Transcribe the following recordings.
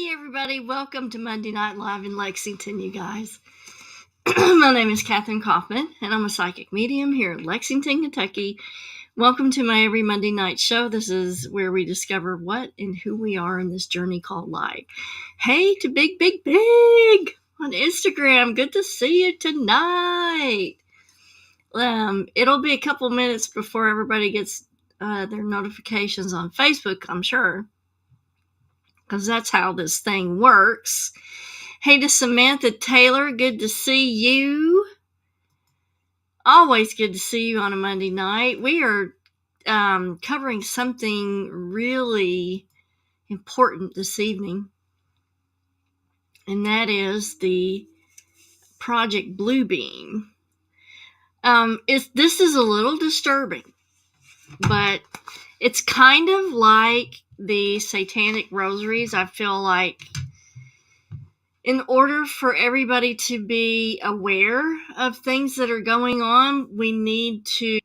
Hey everybody, welcome to Monday Night Live in Lexington, you guys. My name is Katherine Kaufman, and I'm a psychic medium here in Lexington, Kentucky. Welcome to my every Monday night show. This is where we discover what and who we are in this journey called life. Hey to Big on Instagram. Good to see you tonight. It'll be a couple minutes before everybody gets their notifications on Facebook, I'm sure, because that's how this thing works. Hey to Samantha Taylor, good to see you. Always good to see you on a Monday night. We are covering something really important this evening, and that is the Project Bluebeam. This is a little disturbing, but it's kind of like the satanic rosaries. I feel like in order for everybody to be aware of things that are going on, we need to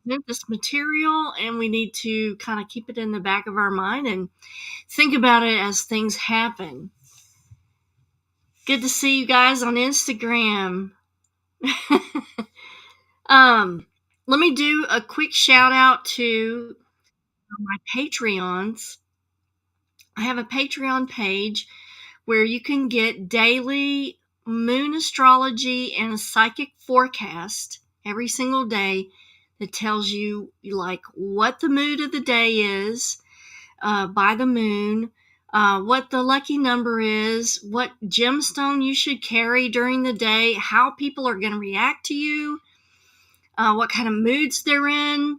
present this material and we need to kind of keep it in the back of our mind and think about it as things happen. Good to see you guys on Instagram. Let me do a quick shout out to my Patreons. I have a Patreon page where you can get daily moon astrology and a psychic forecast every single day that tells you like what the mood of the day is by the moon, what the lucky number is, what gemstone you should carry during the day, how people are going to react to you, what kind of moods they're in.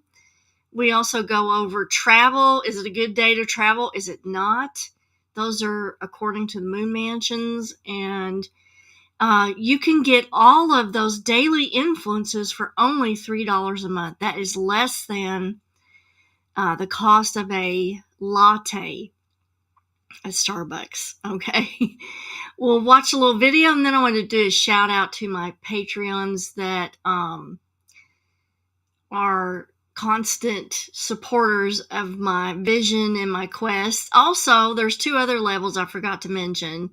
We also go over travel. Is it a good day to travel? Is it not? Those are according to the moon mansions, and you can get all of those daily influences for only $3 a month. That is less than the cost of a latte at Starbucks, okay? We'll watch a little video, and then I want to do a shout out to my Patreons that are constant supporters of my vision and my quest. Also, there's 2 other levels I forgot to mention.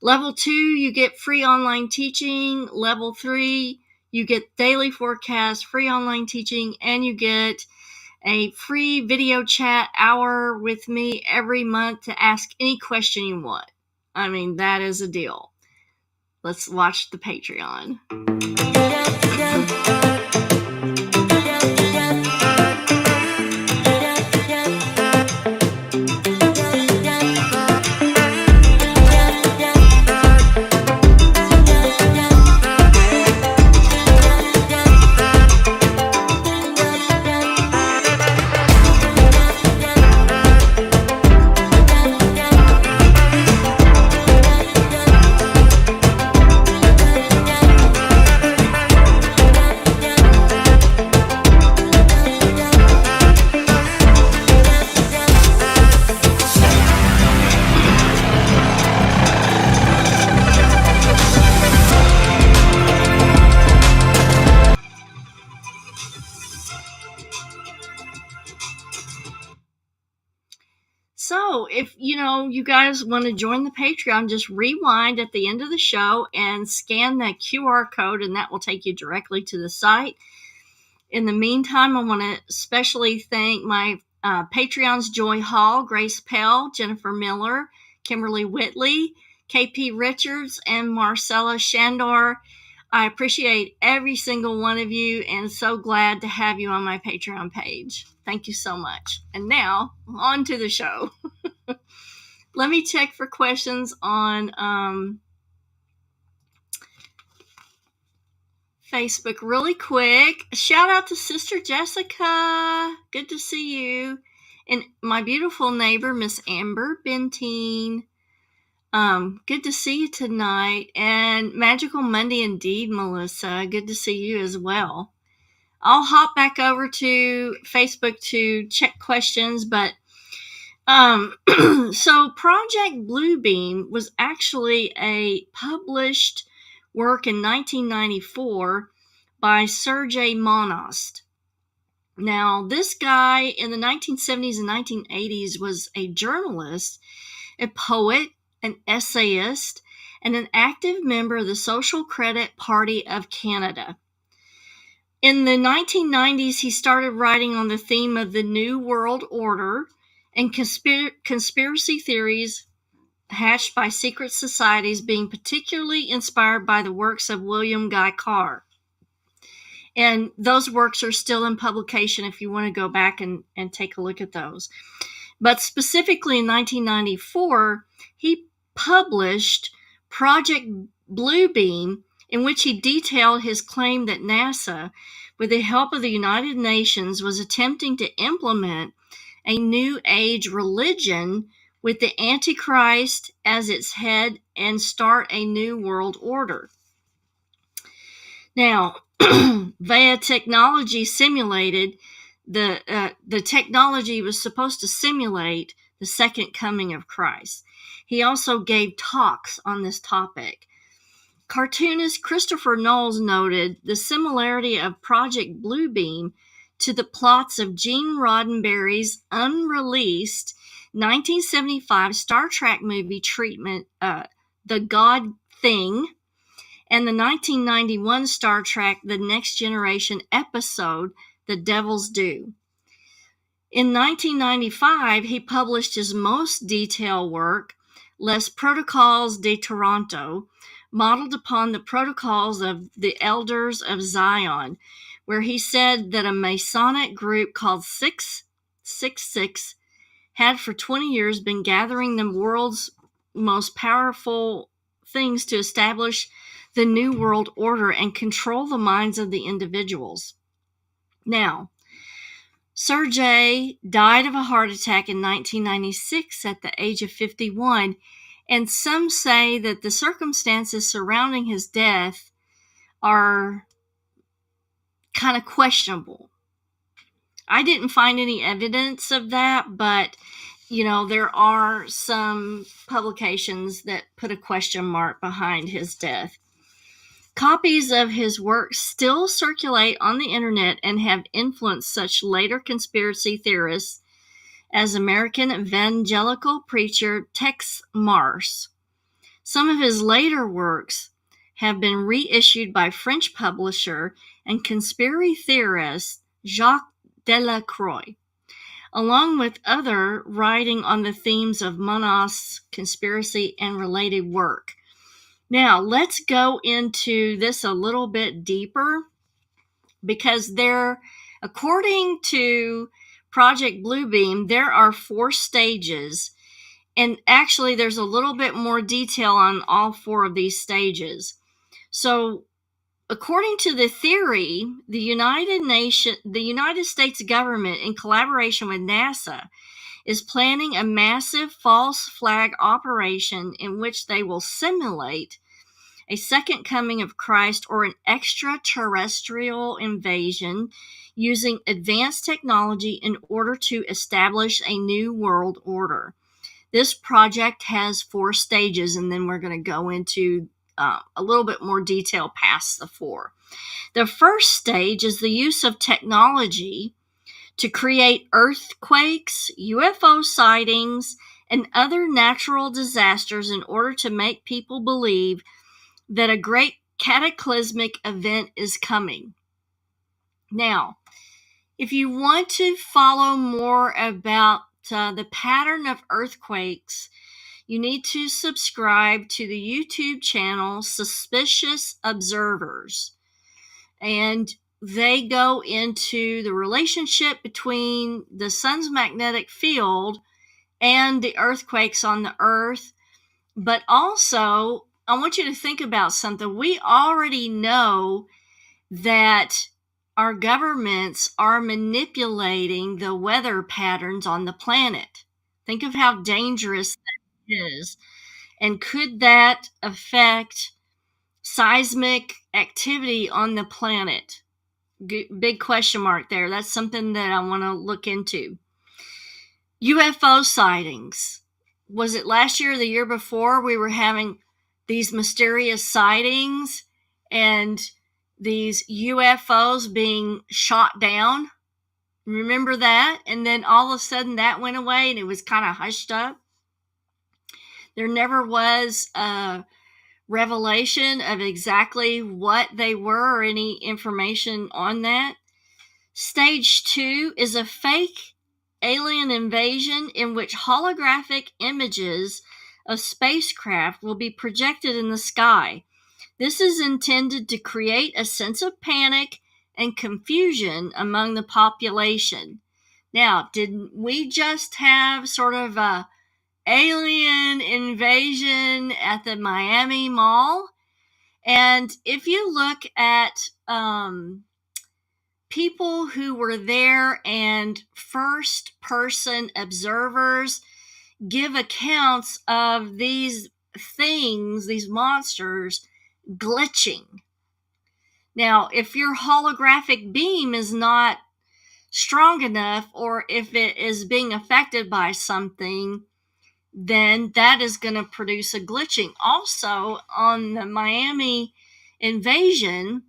Level 2, you get free online teaching. Level 3, you get daily forecast, free online teaching, and you get a free video chat hour with me every month to ask any question you want. I mean, that is a deal. Let's watch the Patreon. So if you guys want to join the Patreon, just rewind at the end of the show and scan that QR code, and that will take you directly to the site. In the meantime, I want to especially thank my Patreons: Joy Hall, Grace Pell, Jennifer Miller, Kimberly Whitley, KP Richards, and Marcella Shandor. I appreciate every single one of you and so glad to have you on my Patreon page. Thank you so much. And now, on to the show. Let me check for questions on Facebook really quick. Shout out to Sister Jessica. Good to see you. And my beautiful neighbor, Miss Amber Bentine. Good to see you tonight. And Magical Monday indeed, Melissa. Good to see you as well. I'll hop back over to Facebook to check questions, but so Project Bluebeam was actually a published work in 1994 by Sergei Monast. Now, this guy in the 1970s and 1980s was a journalist, a poet, an essayist, and an active member of the Social Credit Party of Canada. In the 1990s, he started writing on the theme of the New World Order and conspiracy theories hatched by secret societies, being particularly inspired by the works of William Guy Carr. And those works are still in publication if you want to go back and take a look at those. But specifically in 1994, he published Project Bluebeam, in which he detailed his claim that NASA, with the help of the United Nations, was attempting to implement a New Age religion with the Antichrist as its head and start a new world order. Now, via technology simulated, the technology was supposed to simulate the second coming of Christ. He also gave talks on this topic. Cartoonist Christopher Knowles noted the similarity of Project Bluebeam to the plots of Gene Roddenberry's unreleased 1975 Star Trek movie treatment, The God Thing, and the 1991 Star Trek The Next Generation episode, The Devil's Due. In 1995, he published his most detailed work, Les Protocoles de Toronto, modeled upon the protocols of the Elders of Zion, where he said that a Masonic group called 666 had for 20 years been gathering the world's most powerful things to establish the New World Order and control the minds of the individuals. Now, Sergei died of a heart attack in 1996 at the age of 51, and some say that the circumstances surrounding his death are kind of questionable. I didn't find any evidence of that, but there are some publications that put a question mark behind his death. Copies of his work still circulate on the internet and have influenced such later conspiracy theorists as American evangelical preacher Tex Mars. Some of his later works have been reissued by French publisher and conspiracy theorist Jacques Delacroix, along with other writing on the themes of Monast's conspiracy and related work. Now, let's go into this a little bit deeper, because according to Project Bluebeam, there are 4 stages, and actually there's a little bit more detail on all 4 of these stages. So, according to the theory, the United States government, in collaboration with NASA, is planning a massive false flag operation in which they will simulate a second coming of Christ or an extraterrestrial invasion using advanced technology in order to establish a new world order. This project has 4 stages, and then we're going to go into a little bit more detail past the 4. The first stage is the use of technology to create earthquakes, UFO sightings, and other natural disasters in order to make people believe that a great cataclysmic event is coming. Now, if you want to follow more about the pattern of earthquakes, you need to subscribe to the YouTube channel Suspicious Observers. And they go into the relationship between the sun's magnetic field and the earthquakes on the earth. But also, I want you to think about something. We already know that our governments are manipulating the weather patterns on the planet. Think of how dangerous that is. And could that affect seismic activity on the planet? Big question mark there. That's something that I want to look into. UFO sightings. Was it last year or the year before we were having these mysterious sightings and these UFOs being shot down? Remember that? And then all of a sudden that went away and it was kind of hushed up. There never was a revelation of exactly what they were or any information on that. Stage 2 is a fake alien invasion in which holographic images of spacecraft will be projected in the sky. This is intended to create a sense of panic and confusion among the population. Now, did we just have sort of a alien invasion at the Miami Mall? And if you look at people who were there and first person observers give accounts of these things, these monsters, glitching. Now, if your holographic beam is not strong enough, or if it is being affected by something, then that is going to produce a glitching. Also, on the Miami invasion,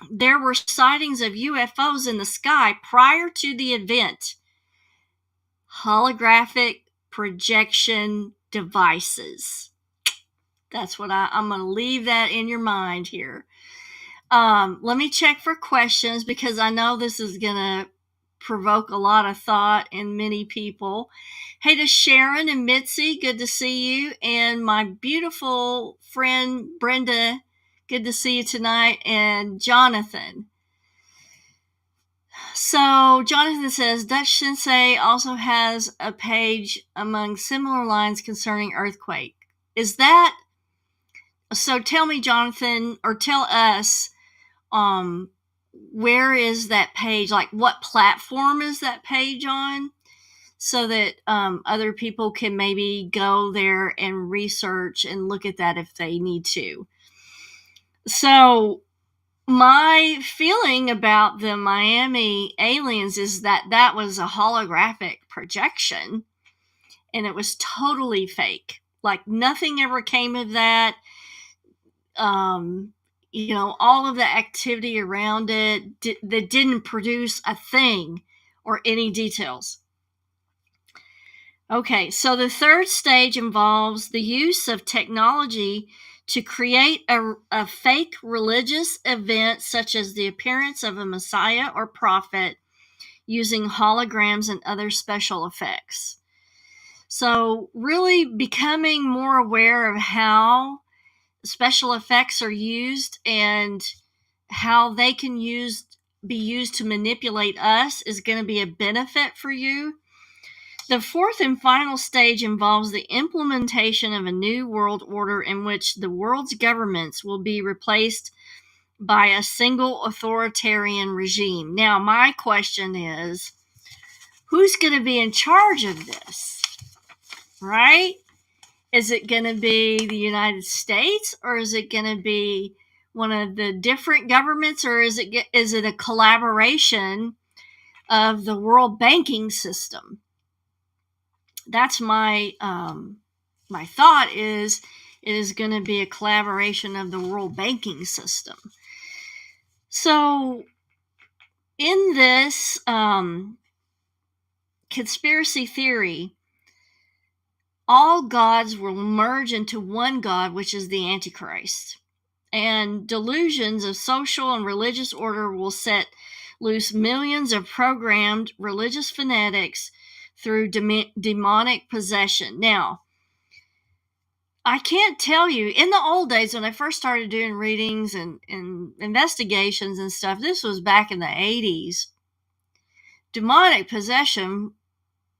there were sightings of UFOs in the sky prior to the event. Holographic projection devices. That's what I'm going to leave that in your mind here. Let me check for questions because I know this is going to provoke a lot of thought in many people. Hey to Sharon and Mitzi, good to see you. And my beautiful friend Brenda, good to see you tonight. And Jonathan. So Jonathan says, Dutch Sensei also has a page among similar lines concerning earthquake. Is that, so tell me, Jonathan, or tell us, where is that page? Like, what platform is that page on? So that other people can maybe go there and research and look at that if they need to. So my feeling about the Miami aliens is that that was a holographic projection and it was totally fake. Like, nothing ever came of that. All of the activity around it that didn't produce a thing or any details. Okay, so the third stage involves the use of technology to create a fake religious event, such as the appearance of a messiah or prophet, using holograms and other special effects. So really becoming more aware of how special effects are used and how they can be used to manipulate us is going to be a benefit for you. The fourth and final stage involves the implementation of a new world order in which the world's governments will be replaced by a single authoritarian regime. Now, my question is, who's going to be in charge of this? Right? Is it going to be the United States, or is it going to be one of the different governments, or is it a collaboration of the world banking system? That's my thought is it is going to be a collaboration of the world banking system. So in this conspiracy theory, all gods will merge into one God, which is the Antichrist. And delusions of social and religious order will set loose millions of programmed religious fanatics through demonic possession. Now, I can't tell you, in the old days when I first started doing readings and investigations and stuff, this was back in the 80s, demonic possession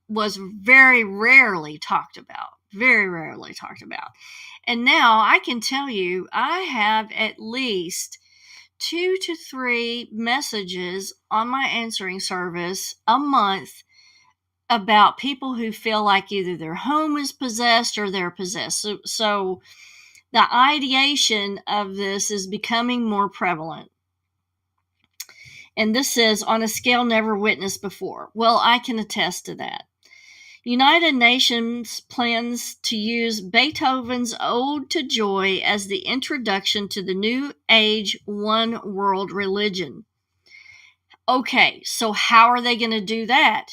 was very rarely talked about. And now I can tell you, I have at least 2 to 3 messages on my answering service a month about people who feel like either their home is possessed or they're possessed. So the ideation of this is becoming more prevalent. And this says, on a scale never witnessed before. Well, I can attest to that. United Nations plans to use Beethoven's Ode to Joy as the introduction to the New Age one world religion. Okay, so how are they going to do that?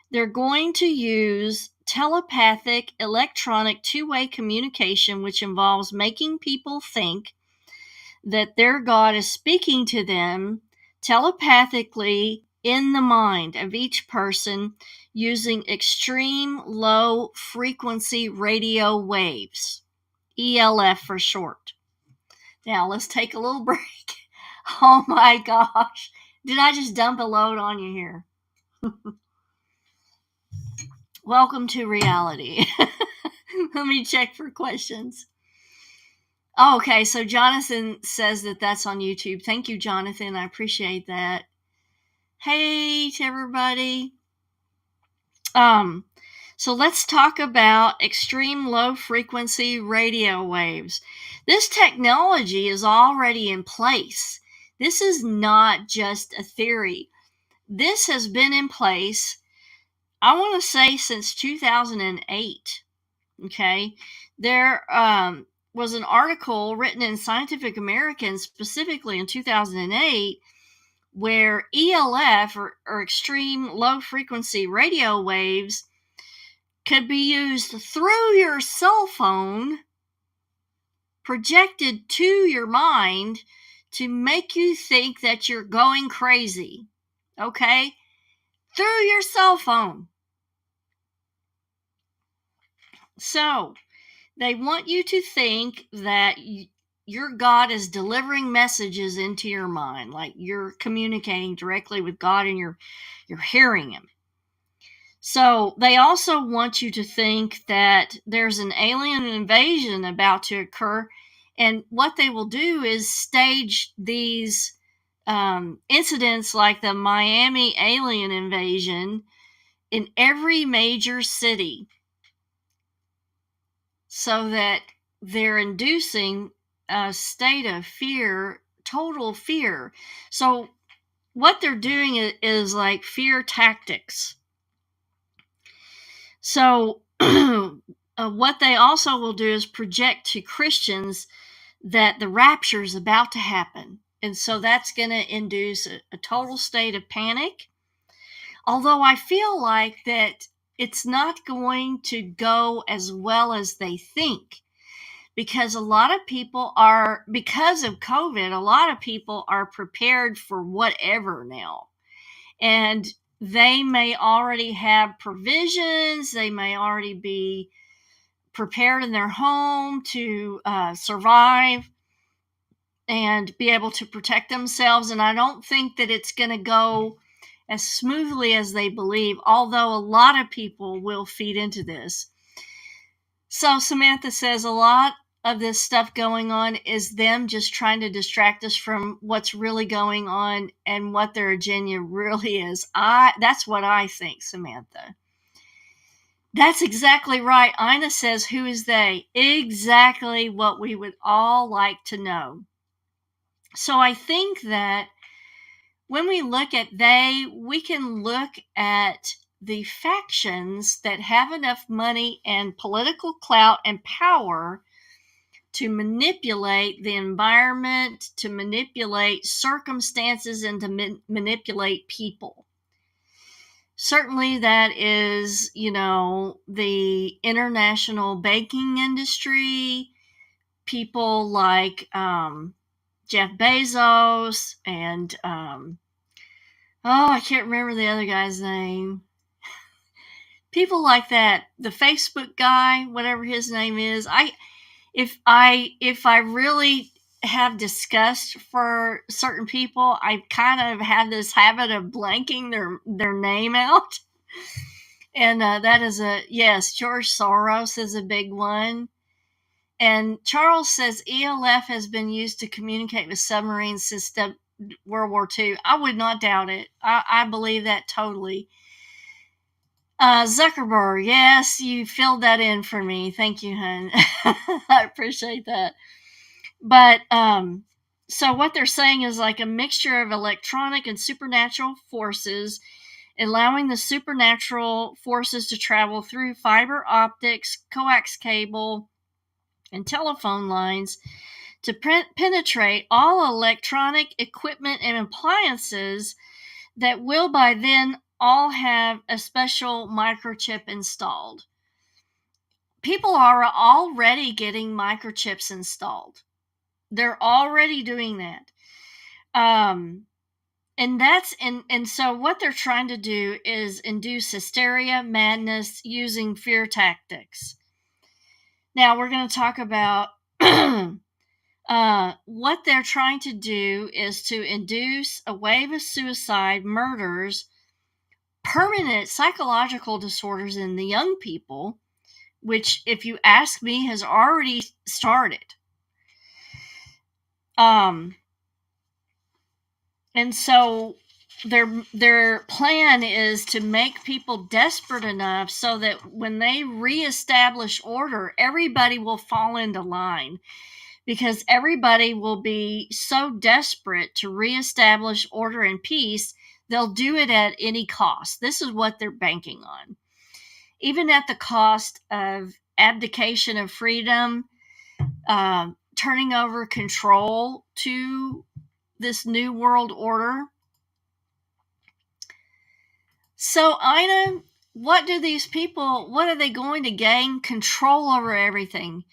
They're going to use telepathic electronic two-way communication, which involves making people think that their God is speaking to them telepathically in the mind of each person using extreme low frequency radio waves, ELF for short. Now let's take a little break. Oh my gosh. Did I just dump a load on you here? Welcome to reality. Let me check for questions. Oh, okay, so Jonathan says that that's on YouTube. Thank you, Jonathan. I appreciate that. Hey to everybody. So let's talk about extreme low frequency radio waves. This technology is already in place. This is not just a theory. This has been in place, I want to say, since 2008. Okay. There was an article written in Scientific American specifically in 2008 where ELF or extreme low frequency radio waves could be used through your cell phone, projected to your mind to make you think that you're going crazy. Okay? Through your cell phone. So, they want you to think that your God is delivering messages into your mind, like you're communicating directly with God and you're hearing him. So they also want you to think that there's an alien invasion about to occur, and what they will do is stage these incidents like the Miami alien invasion in every major city, so that they're inducing a state of fear, total fear. So what they're doing is like fear tactics. So what they also will do is project to Christians that the rapture is about to happen. And so that's going to induce a total state of panic. Although I feel like that it's not going to go as well as they think, because a lot of people are, because of COVID, a lot of people are prepared for whatever now. And they may already have provisions, they may already be prepared in their home to survive and be able to protect themselves. And I don't think that it's going to go as smoothly as they believe, although a lot of people will feed into this. So Samantha says a lot of this stuff going on is them just trying to distract us from what's really going on and what their agenda really is. That's what I think, Samantha. That's exactly right. Ina says, who is they? Exactly what we would all like to know. So I think that when we look at they, we can look at the factions that have enough money and political clout and power to manipulate the environment, to manipulate circumstances, and to manipulate people. Certainly that is, the international banking industry, people like Jeff Bezos and, I can't remember the other guy's name. People like that, the Facebook guy, whatever his name is. If I really have disgust for certain people, I kind of have this habit of blanking their name out. And that is yes, George Soros is a big one. And Charles says ELF has been used to communicate with submarines since World War II. I would not doubt it. I believe that totally. Zuckerberg, yes, you filled that in for me. Thank you, hon. I appreciate that. But so what they're saying is like a mixture of electronic and supernatural forces, allowing the supernatural forces to travel through fiber optics, coax cable, and telephone lines to penetrate all electronic equipment and appliances that will by then all have a special microchip installed. people are already getting microchips installed. They're already doing that. And so what they're trying to do is induce hysteria, madness using fear tactics. Now we're going to talk about what they're trying to do is to induce a wave of suicide, murders, permanent psychological disorders in the young people, which, if you ask me, has already started. And so their plan is to make people desperate enough so that when they reestablish order, everybody will fall into line, because everybody will be so desperate to reestablish order and peace, they'll do it at any cost. This is what they're banking on. Even at the cost of abdication of freedom, turning over control to this new world order. So, Ina, what are they going to gain? Control over everything.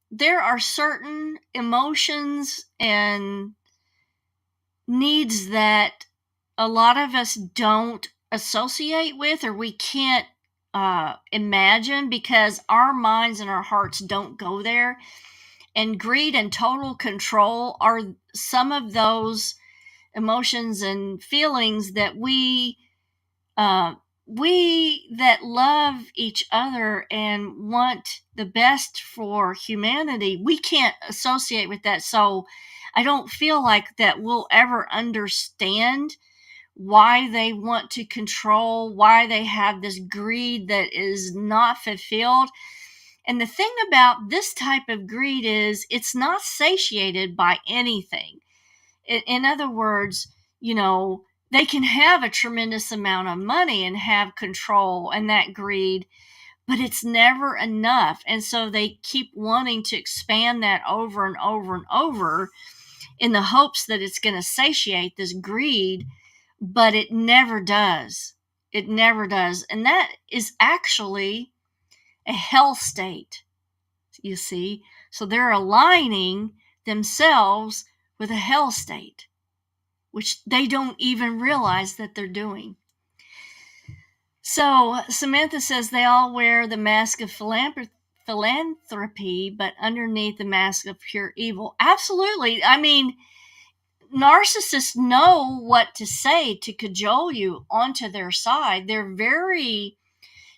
There are certain emotions and needs that a lot of us don't associate with, or we can't imagine, because our minds and our hearts don't go there. And greed and total control are some of those emotions and feelings that we that love each other and want the best for humanity, we can't associate with that. So I don't feel like that we'll ever understand why they want to control, why they have this greed that is not fulfilled. And the thing about this type of greed is it's not satiated by anything. In other words, they can have a tremendous amount of money and have control and that greed, but it's never enough. And so they keep wanting to expand that over and over and over in the hopes that it's going to satiate this greed, but it never does. It never does. And that is actually a hell state, you see. So they're aligning themselves with a hell state, which they don't even realize that they're doing. So Samantha says they all wear the mask of philanthropy, but underneath the mask of pure evil. Absolutely. I mean, narcissists know what to say to cajole you onto their side. They're very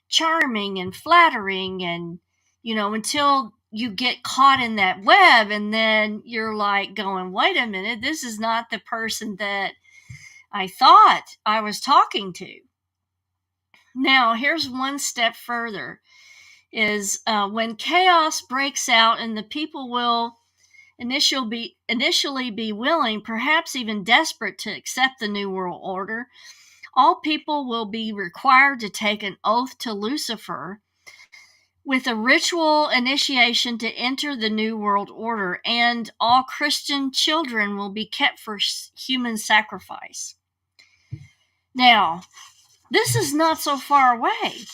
charming and flattering, and until you get caught in that web, and then you're like going, wait a minute, this is not the person that I thought I was talking to. Now here's one step further, is when chaos breaks out and the people will initially be willing, perhaps even desperate, to accept the new world order, all people will be required to take an oath to Lucifer with a ritual initiation to enter the new world order, and all Christian children will be kept for human sacrifice. Now, this is not so far away.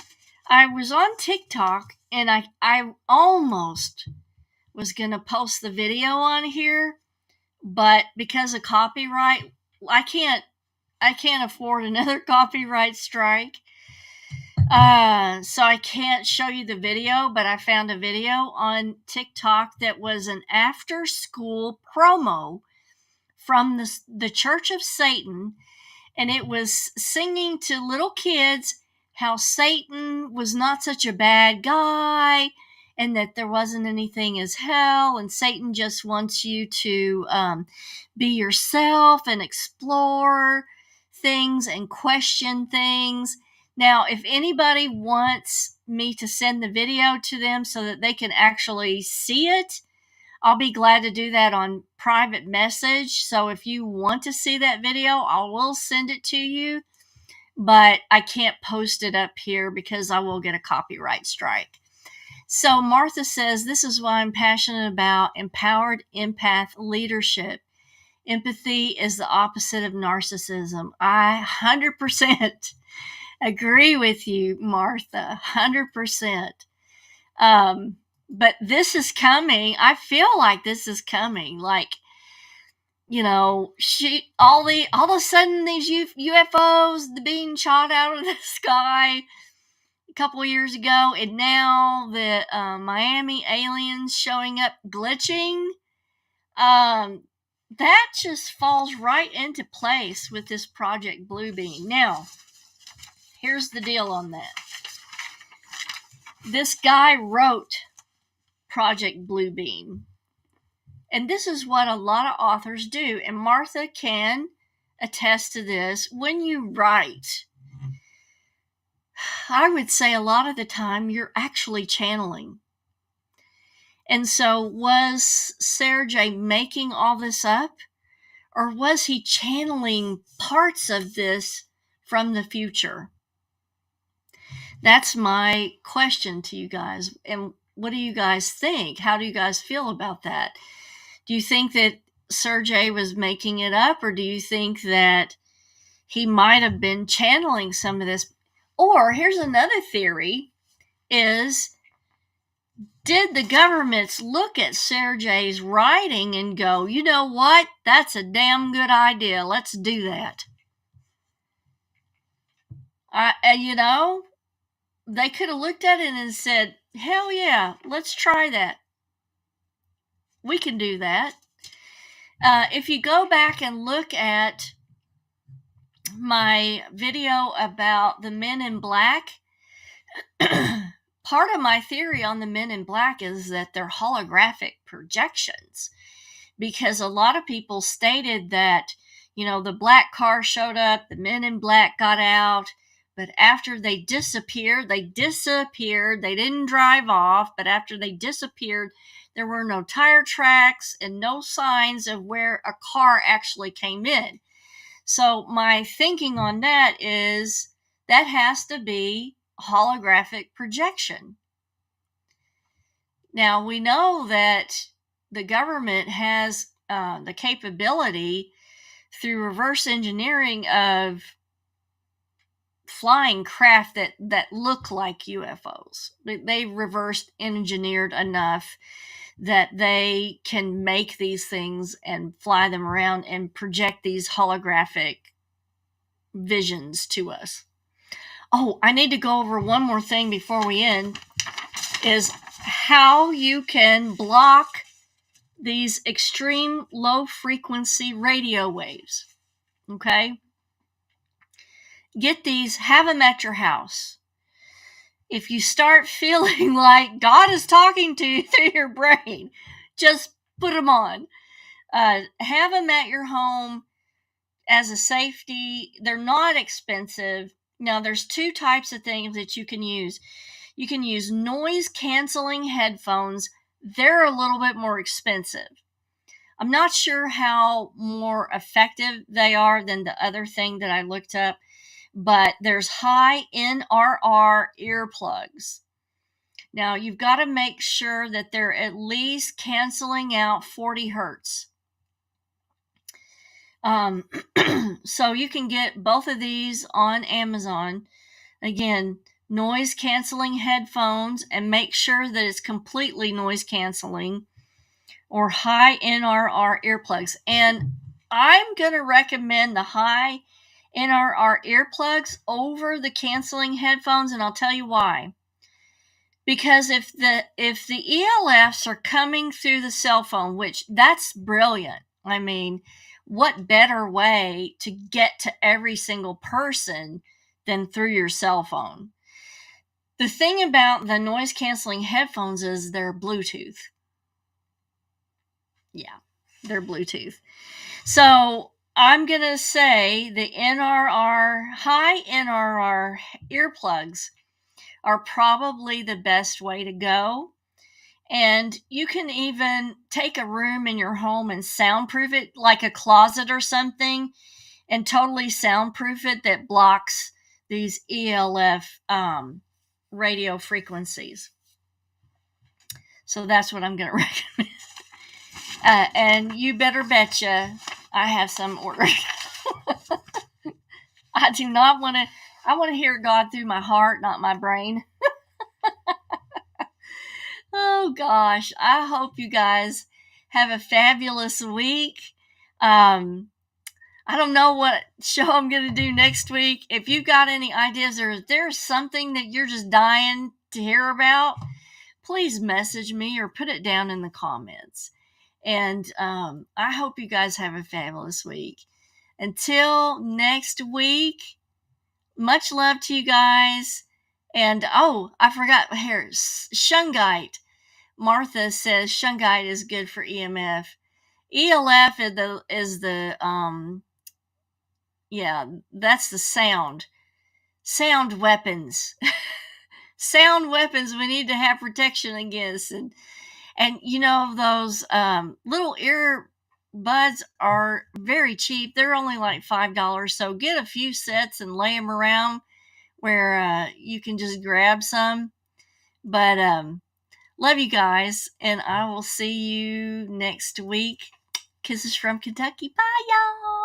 I was on TikTok, and I almost was going to post the video on here, but because of copyright, I can't afford another copyright strike. So I can't show you the video, but I found a video on TikTok that was an after school promo from the Church of Satan, and it was singing to little kids how Satan was not such a bad guy, and that there wasn't anything as hell, and Satan just wants you to be yourself and explore things and question things. Now, if anybody wants me to send the video to them so that they can actually see it, I'll be glad to do that on private message. So if you want to see that video, I will send it to you, but I can't post it up here because I will get a copyright strike. So Martha says, this is why I'm passionate about empowered empath leadership. Empathy is the opposite of narcissism. I 100%. Agree with you, Martha, 100%. But this is coming. I feel like this is coming. Like, all of a sudden these UFOs being shot out of the sky a couple of years ago, and now the Miami aliens showing up glitching. That just falls right into place with this Project Bluebeam. Now, here's the deal on that. This guy wrote Project Bluebeam. And this is what a lot of authors do. And Martha can attest to this. When you write, I would say a lot of the time you're actually channeling. And so was Sergei making all this up? Or was he channeling parts of this from the future? That's my question to you guys. And what do you guys think? How do you guys feel about that? Do you think that Sergei was making it up, or do you think that he might have been channeling some of this? Or here's another theory is, did the governments look at Sergei's writing and go, you know what? That's a damn good idea. Let's do that. They could have looked at it and said, hell yeah, let's try that. We can do that. If you go back and look at my video about the Men in Black, part of my theory on the Men in Black is that they're holographic projections, because a lot of people stated that, the black car showed up, the Men in Black got out, but after they disappeared. They didn't drive off, but after they disappeared, there were no tire tracks and no signs of where a car actually came in. So my thinking on that is that has to be holographic projection. Now, we know that the government has the capability through reverse engineering of flying craft that look like UFOs. They reverse engineered enough that they can make these things and fly them around and project these holographic visions to us. Oh, I need to go over one more thing before we end, is how you can block these extreme low frequency radio waves. Okay? Get these, have them at your house. If you start feeling like God is talking to you through your brain, just put them on. Have them at your home as a safety. They're not expensive. Now, there's two types of things that you can use. You can use noise canceling headphones. They're a little bit more expensive. I'm not sure how more effective they are than the other thing that I looked up, but there's high NRR earplugs. Now, you've got to make sure that they're at least canceling out 40 hertz. So you can get both of these on Amazon. Again, noise canceling headphones, and make sure that it's completely noise canceling, or high NRR earplugs. And I'm going to recommend the high NRR earplugs over the canceling headphones, and I'll tell you why. Because if the ELFs are coming through the cell phone, which that's brilliant. I mean, what better way to get to every single person than through your cell phone? The thing about the noise canceling headphones is they're Bluetooth. Yeah, they're Bluetooth. So I'm going to say the high NRR earplugs are probably the best way to go. And you can even take a room in your home and soundproof it, like a closet or something, and totally soundproof it, that blocks these ELF radio frequencies. So that's what I'm going to recommend. And you better betcha I have some ordered. I do not want to I want to hear God through my heart, not my brain. Oh gosh, I hope you guys have a fabulous week. Um, I don't know what show I'm going to do next week. If you've got any ideas or if there's something that you're just dying to hear about, please message me or put it down in the comments. And I hope you guys have a fabulous week. Until next week, much love to you guys. And oh, I forgot here, shungite. Martha says shungite is good for EMF. ELF is the yeah, that's the sound weapons. Sound weapons we need to have protection against. And you know, those little earbuds are very cheap. They're only like $5. So get a few sets and lay them around where you can just grab some. But love you guys, and I will see you next week. Kisses from Kentucky. Bye, y'all.